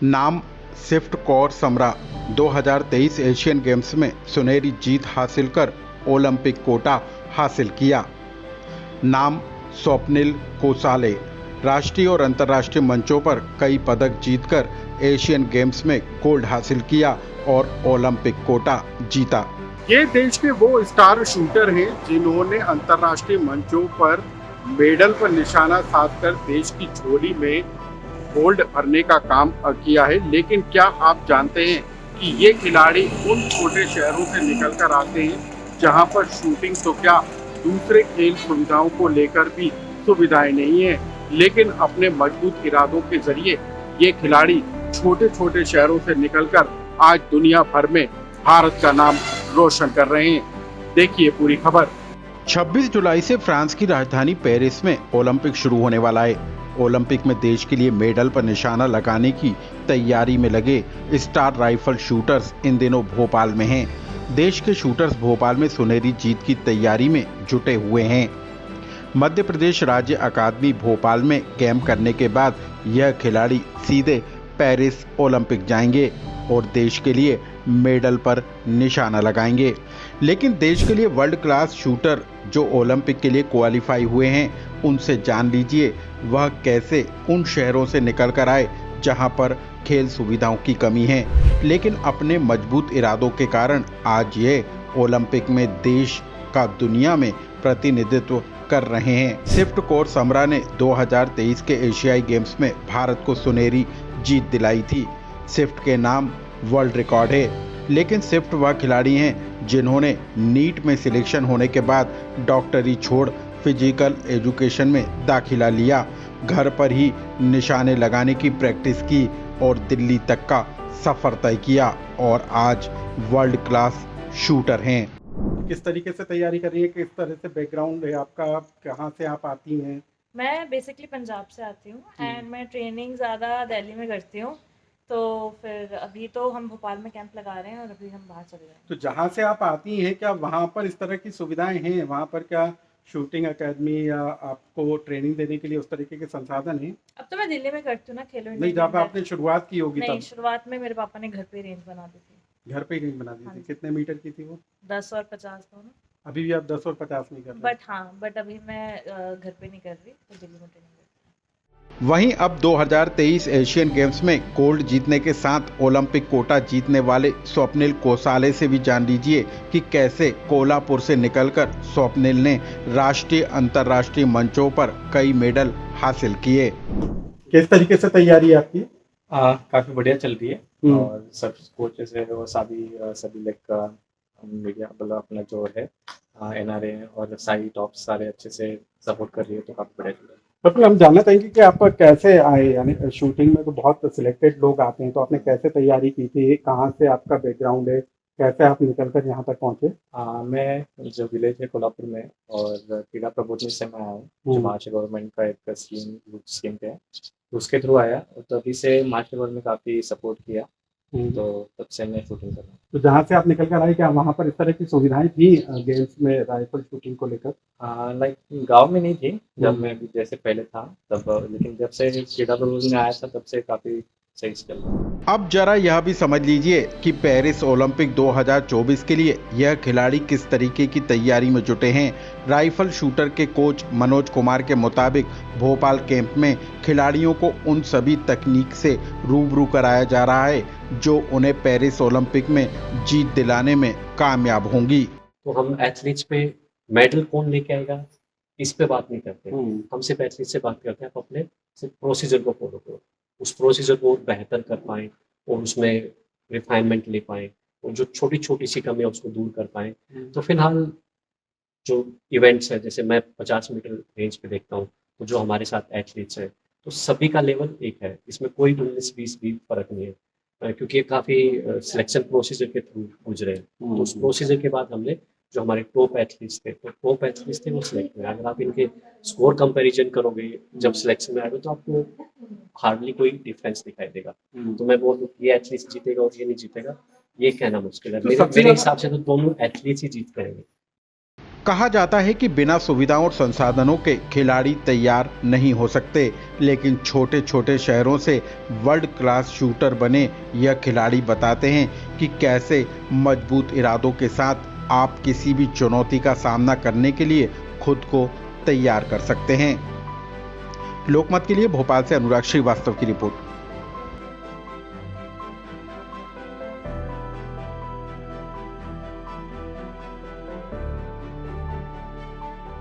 नाम सिफ्ट कौर समरा 2023 Asian games में सुनहरी जीत हासिल कर ओलंपिक कोटा हासिल किया। नाम स्वप्निल कोसाले राष्ट्रीय और अंतर्राष्ट्रीय मंचों पर कई पदक जीतकर एशियन गेम्स में गोल्ड हासिल किया और ओलंपिक कोटा जीता। ये देश के वो स्टार शूटर हैं जिन्होंने अंतर्राष्ट्रीय मंचों पर मेडल पर निशाना साधकर देश की झोली में गोल्ड भरने का काम किया है। लेकिन क्या आप जानते हैं कि ये खिलाड़ी उन छोटे शहरों से निकल कर आते हैं जहां पर शूटिंग तो क्या दूसरे खेल सुविधाओं को लेकर भी सुविधाएं नहीं है, लेकिन अपने मजबूत इरादों के जरिए ये खिलाड़ी छोटे छोटे शहरों से निकलकर आज दुनिया भर में भारत का नाम रोशन कर रहे हैं। देखिए पूरी खबर। 26 जुलाई से फ्रांस की राजधानी पेरिस में ओलंपिक शुरू होने वाला है। ओलंपिक में देश के लिए मेडल पर निशाना लगाने की तैयारी में लगे स्टार राइफल शूटर्स इन दिनों भोपाल में हैं। देश के शूटर्स भोपाल में सुनहरी जीत की तैयारी में जुटे हुए हैं। मध्य प्रदेश राज्य अकादमी भोपाल में कैंप करने के बाद यह खिलाड़ी सीधे पेरिस ओलंपिक जाएंगे और देश के लिए मेडल पर निशाना लगाएंगे। लेकिन देश के लिए वर्ल्ड क्लास शूटर जो ओलंपिक के लिए क्वालिफाई हुए हैं, उनसे जान लीजिए वह कैसे उन शहरों से निकल कर आए जहां पर खेल सुविधाओं की कमी है, लेकिन अपने मजबूत इरादों के कारण आज ये ओलंपिक में देश का दुनिया में प्रतिनिधित्व कर रहे हैं। सिफ्ट कौर समरा ने 2023 के एशियाई गेम्स में भारत को सुनहरी जीत दिलाई थी। सिफ्ट के नाम वर्ल्ड रिकॉर्ड है, लेकिन सिफ्ट वह खिलाड़ी हैं जिन्होंने नीट में सिलेक्शन होने के बाद डॉक्टरी छोड़ फिजिकल एजुकेशन में दाखिला लिया, घर पर ही निशाने लगाने की प्रैक्टिस की और दिल्ली तक का सफर तय किया और आज वर्ल्ड क्लास शूटर हैं। किस तरीके से तैयारी कर रही है, किस तरह से बैकग्राउंड है आपका, कहाँ से आप आती हैं? मैं बेसिकली पंजाब से आती हूँ एंड मैं ट्रेनिंग ज़्यादा दिल्ली में करती हूँ। तो फिर अभी तो हम भोपाल में कैंप लगा रहे हैं और अभी हम बाहर चले जाएंगे। तो जहाँ से आप आती हैं क्या वहाँ पर इस तरह की सुविधाएं हैं? वहाँ पर क्या शूटिंग एकेडमी या आपको ट्रेनिंग देने के लिए उस तरीके के संसाधन हैं? अब तो मैं दिल्ली में करती हूँ ना, खेलो नहीं, इंडिया जब आपने शुरुआत की होगी नहीं, तब शुरुआत में मेरे पापा ने घर पे रेंज बना दी थी। घर पे ही रेंज बना दी हाँ थी। जी। कितने मीटर की थी वो? 10 और 50 दोनों। अभी भी आप 10 और 50 में कर रहे हैं? बट अभी मैं घर पे नहीं कर रही, तो दिल्ली में ट्रेनिंग करती वहीं अब 2023 एशियन गेम्स में गोल्ड जीतने के साथ ओलंपिक कोटा जीतने वाले स्वप्निल कोसाले से भी जान लीजिए कि कैसे कोल्हापुर से निकलकर स्वप्निल ने राष्ट्रीय अंतर्राष्ट्रीय मंचों पर कई मेडल हासिल किए। किस तरीके से तैयारी है आपकी? काफ़ी बढ़िया चल रही है और सब कोचेस है वो सभी लाइक मीडिया मतलब अपना जो है एनआरए और साई टॉप सारे अच्छे से सपोर्ट कर रही है, तो काफ़ी बढ़िया चल रहा है। तो फिर हम जानना चाहेंगे कि आप कैसे आए, यानी शूटिंग में तो बहुत सिलेक्टेड लोग आते हैं, तो आपने कैसे तैयारी की थी, कहाँ से आपका बैकग्राउंड है, कैसे आप निकल कर यहाँ तक पहुँचे? मैं जो विलेज है कोल्हापुर में और क्रीड़ा प्रबोधनी से मैं आया हूँ, जो महाराष्ट्र गवर्नमेंट का एक स्कीम पे है, तो उसके थ्रू आया। तो अभी से महाराष्ट्र गवर्नमेंट ने काफ़ी सपोर्ट किया, तो तब से मैं शूटिंग कर रहा हूँ। तो जहाँ से आप निकल कर आए क्या वहाँ पर इस तरह की सुविधाएं थी गेम्स में राइफल शूटिंग को लेकर? लाइक गांव में नहीं थी जब मैं अभी जैसे पहले था तब, लेकिन जब से क्रीड़ा प्रबोधन में आया था तब से काफ़ी सही चल रहा है। अब जरा यह भी समझ लीजिए कि पेरिस ओलंपिक 2024 के लिए यह खिलाड़ी किस तरीके की तैयारी में जुटे हैं। राइफल शूटर के कोच मनोज कुमार के मुताबिक भोपाल कैंप में खिलाड़ियों को उन सभी तकनीक से रूबरू कराया जा रहा है जो उन्हें पेरिस ओलंपिक में जीत दिलाने में कामयाब होंगी। तो हम एथलीट्स पे मेडल कौन लेके आएगा इस पे बात नहीं करते, हम सिर्फ एथलीट से बात करते हैं। आप अपने सिर्फ प्रोसीजर को फॉलो करो, उस प्रोसीजर को बेहतर कर पाएँ और उसमें रिफाइनमेंट ले पाएँ और जो छोटी छोटी सी कमी है उसको दूर कर पाएँ। तो फिलहाल जो इवेंट्स है, जैसे मैं 50 मीटर रेंज पे देखता हूँ, तो जो हमारे साथ एथलीट्स हैं तो सभी का लेवल एक है, इसमें कोई 19-20 भी फर्क नहीं है, क्योंकि ये काफ़ी सिलेक्शन प्रोसीजर के थ्रू गुजरे हैं। तो उस प्रोसीजर के बाद हमने जो हमारे टॉप एथलीट्स थे, तो टॉप एथलीट्स थे वो सिलेक्ट हुए। अगर आप इनके स्कोर कंपैरिजन करोगे जब सिलेक्शन में आएगा तो आपको हार्डली कोई डिफरेंस दिखाई देगा। तो मैं बोल दूँ ये एथलीट जीतेगा और ये नहीं जीतेगा, ये कहना मुश्किल है। तो मेरे सबसे मेरे ज्यादा हिसाब से तो दोनों एथलीट्स ही जीत पाएंगे। कहा जाता है कि बिना सुविधाओं और संसाधनों के खिलाड़ी तैयार नहीं हो सकते, लेकिन छोटे छोटे शहरों से वर्ल्ड क्लास शूटर बने यह खिलाड़ी बताते हैं कि कैसे मजबूत इरादों के साथ आप किसी भी चुनौती का सामना करने के लिए खुद को तैयार कर सकते हैं। लोकमत के लिए भोपाल से अनुराग श्रीवास्तव की रिपोर्ट।